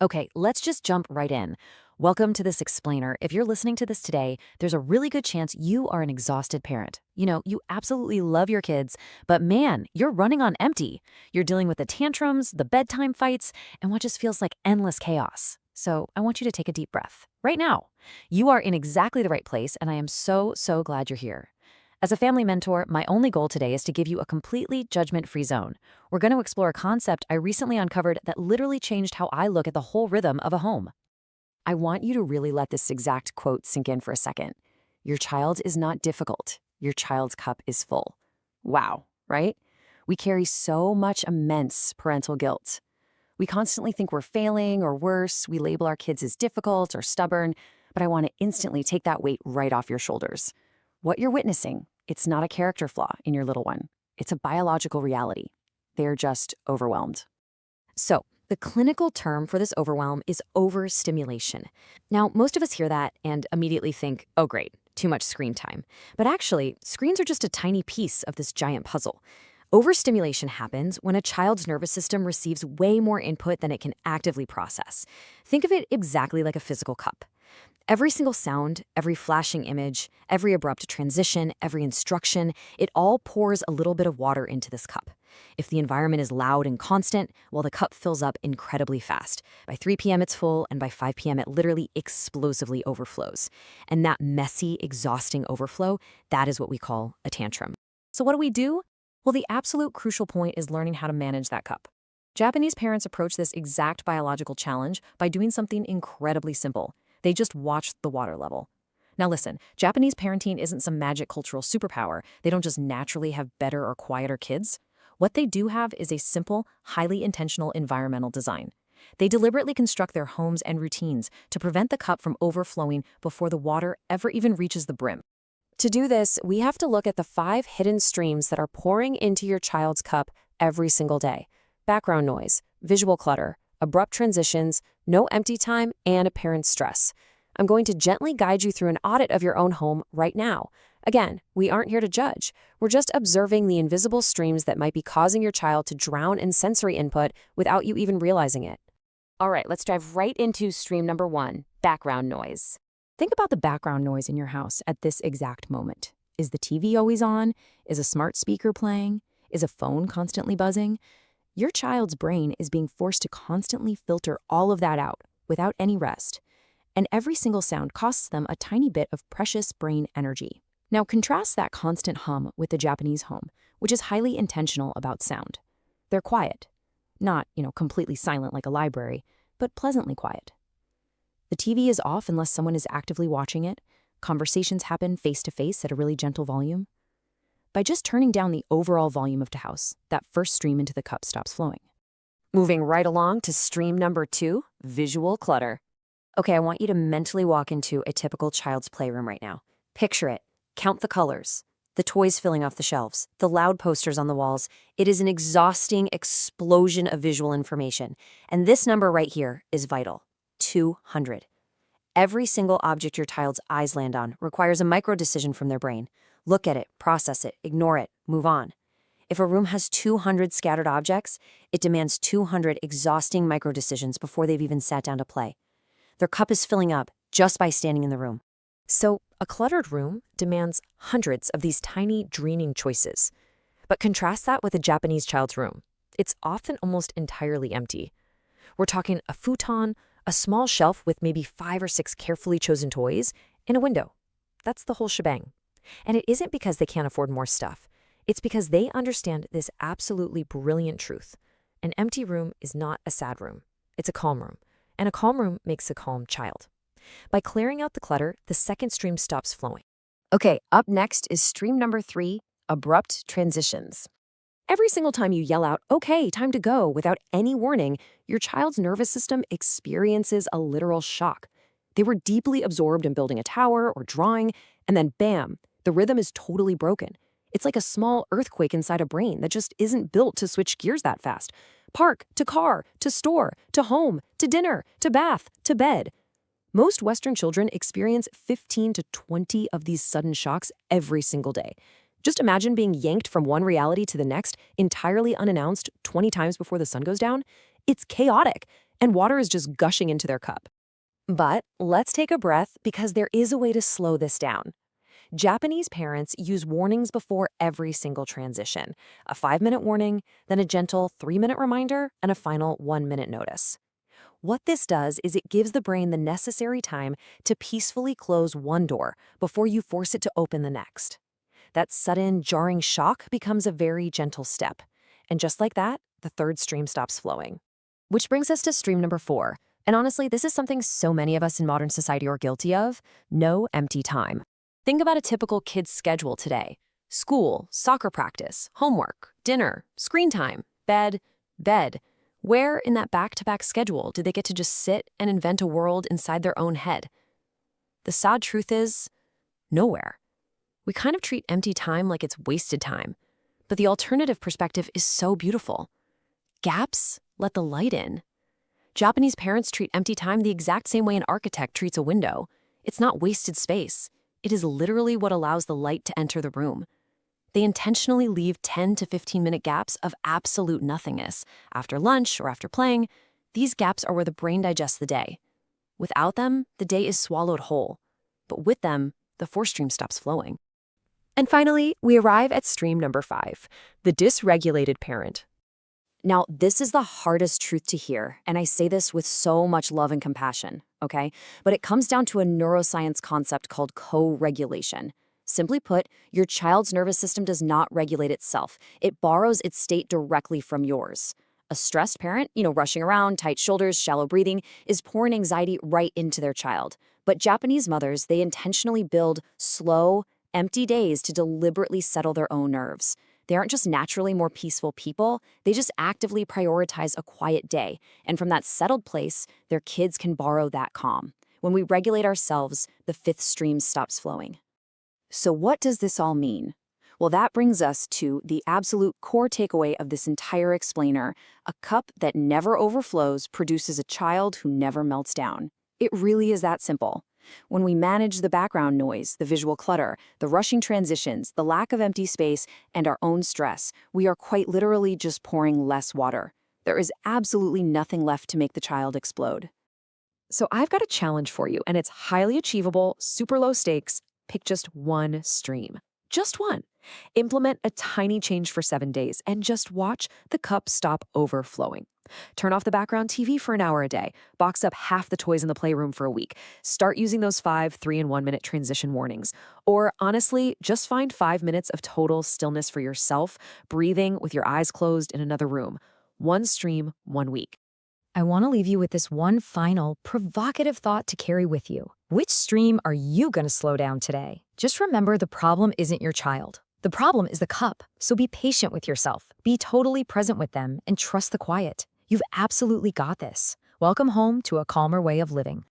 Okay, let's just jump right in. Welcome to this explainer. If you're listening to this today, there's a really good chance you are an exhausted parent. You absolutely love your kids, but man, you're running on empty. You're dealing with the tantrums, the bedtime fights, and what just feels like endless chaos. So I want you to take a deep breath right now. You are in exactly the right place, and I am so glad you're here. As a family mentor, my only goal today is to give you a completely judgment-free zone. We're going to explore a concept I recently uncovered that literally changed how I look at the whole rhythm of a home. I want you to really let this exact quote sink in for a second. Your child is not difficult. Your child's cup is full. Wow, right? We carry so much immense parental guilt. We constantly think we're failing, or worse, we label our kids as difficult or stubborn, but I want to instantly take that weight right off your shoulders. What you're witnessing, it's not a character flaw in your little one. It's a biological reality. They're just overwhelmed. So, the clinical term for this overwhelm is overstimulation. Now, most of us hear that and immediately think, oh great, too much screen time. But actually, screens are just a tiny piece of this giant puzzle. Overstimulation happens when a child's nervous system receives way more input than it can actively process. Think of it exactly like a physical cup. Every single sound, every flashing image, every abrupt transition, every instruction, it all pours a little bit of water into this cup. If the environment is loud and constant, well, the cup fills up incredibly fast. By 3 p.m. it's full, and by 5 p.m. it literally explosively overflows. And that messy, exhausting overflow, that is what we call a tantrum. So what do? Well, the absolute crucial point is learning how to manage that cup. Japanese parents approach this exact biological challenge by doing something incredibly simple. They just watch the water level. Now listen, Japanese parenting isn't some magic cultural superpower. They don't just naturally have better or quieter kids. What they do have is a simple, highly intentional environmental design. They deliberately construct their homes and routines to prevent the cup from overflowing before the water ever even reaches the brim. To do this, we have to look at the 5 hidden streams that are pouring into your child's cup every single day. Background noise, visual clutter, abrupt transitions, no empty time, and apparent stress. I'm going to gently guide you through an audit of your own home right now. Again, we aren't here to judge. We're just observing the invisible streams that might be causing your child to drown in sensory input without you even realizing it. All right, let's dive right into stream number 1, background noise. Think about the background noise in your house at this exact moment. Is the TV always on? Is a smart speaker playing? Is a phone constantly buzzing? Your child's brain is being forced to constantly filter all of that out without any rest. And every single sound costs them a tiny bit of precious brain energy. Now contrast that constant hum with the Japanese home, which is highly intentional about sound. They're quiet. Not, completely silent like a library, but pleasantly quiet. The TV is off unless someone is actively watching it. Conversations happen face-to-face at a really gentle volume. By just turning down the overall volume of the house, that first stream into the cup stops flowing. Moving right along to stream number 2, visual clutter. Okay, I want you to mentally walk into a typical child's playroom right now. Picture it. Count the colors, the toys filling off the shelves, the loud posters on the walls. It is an exhausting explosion of visual information. And this number right here is vital. 200. Every single object your child's eyes land on requires a micro-decision from their brain. Look at it, process it, ignore it, move on. If a room has 200 scattered objects, it demands 200 exhausting micro-decisions before they've even sat down to play. Their cup is filling up just by standing in the room. So, a cluttered room demands hundreds of these tiny, draining choices. But contrast that with a Japanese child's room. It's often almost entirely empty. We're talking a futon, a small shelf with maybe 5 or 6 carefully chosen toys, and a window. That's the whole shebang. And it isn't because they can't afford more stuff. It's because they understand this absolutely brilliant truth. An empty room is not a sad room. It's a calm room. And a calm room makes a calm child. By clearing out the clutter, the second stream stops flowing. Okay, up next is stream number 3, abrupt transitions. Every single time you yell out, okay, time to go, without any warning, your child's nervous system experiences a literal shock. They were deeply absorbed in building a tower or drawing, and then bam, the rhythm is totally broken. It's like a small earthquake inside a brain that just isn't built to switch gears that fast. Park, to car, to store, to home, to dinner, to bath, to bed. Most Western children experience 15 to 20 of these sudden shocks every single day. Just imagine being yanked from one reality to the next entirely unannounced 20 times before the sun goes down. It's chaotic, and water is just gushing into their cup. But let's take a breath because there is a way to slow this down. Japanese parents use warnings before every single transition, a 5-minute warning, then a gentle 3-minute reminder, and a final 1-minute notice. What this does is it gives the brain the necessary time to peacefully close one door before you force it to open the next. That sudden, jarring shock becomes a very gentle step. And just like that, the third stream stops flowing. Which brings us to stream number 4. And honestly, this is something so many of us in modern society are guilty of: no empty time. Think about a typical kid's schedule today: school, soccer practice, homework, dinner, screen time, bed, bed. Where in that back-to-back schedule do they get to just sit and invent a world inside their own head? The sad truth is, nowhere. We kind of treat empty time like it's wasted time. But the alternative perspective is so beautiful. Gaps let the light in. Japanese parents treat empty time the exact same way an architect treats a window. It's not wasted space. It is literally what allows the light to enter the room. They intentionally leave 10 to 15-minute gaps of absolute nothingness. After lunch or after playing, these gaps are where the brain digests the day. Without them, the day is swallowed whole. But with them, the fourth stream stops flowing. And finally, we arrive at stream number 5, the dysregulated parent. Now, this is the hardest truth to hear, and I say this with so much love and compassion, okay? But it comes down to a neuroscience concept called co-regulation. Simply put, your child's nervous system does not regulate itself. It borrows its state directly from yours. A stressed parent, rushing around, tight shoulders, shallow breathing, is pouring anxiety right into their child. But Japanese mothers, they intentionally build slow, empty days to deliberately settle their own nerves. They aren't just naturally more peaceful people, they just actively prioritize a quiet day. And from that settled place, their kids can borrow that calm. When we regulate ourselves, the fifth stream stops flowing. So what does this all mean? Well, that brings us to the absolute core takeaway of this entire explainer. A cup that never overflows produces a child who never melts down. It really is that simple. When we manage the background noise, the visual clutter, the rushing transitions, the lack of empty space, and our own stress, we are quite literally just pouring less water. There is absolutely nothing left to make the child explode. So I've got a challenge for you, and it's highly achievable, super low stakes. Pick just one stream. Just one. Implement a tiny change for 7 days and just watch the cup stop overflowing. Turn off the background TV for an hour a day. Box up half the toys in the playroom for a week. Start using those 5, 3, and 1-minute transition warnings. Or honestly, just find 5 minutes of total stillness for yourself, breathing with your eyes closed in another room. One stream, 1 week. I want to leave you with this one final, provocative thought to carry with you. Which stream are you going to slow down today? Just remember, the problem isn't your child. The problem is the cup. So be patient with yourself. Be totally present with them and trust the quiet. You've absolutely got this. Welcome home to a calmer way of living.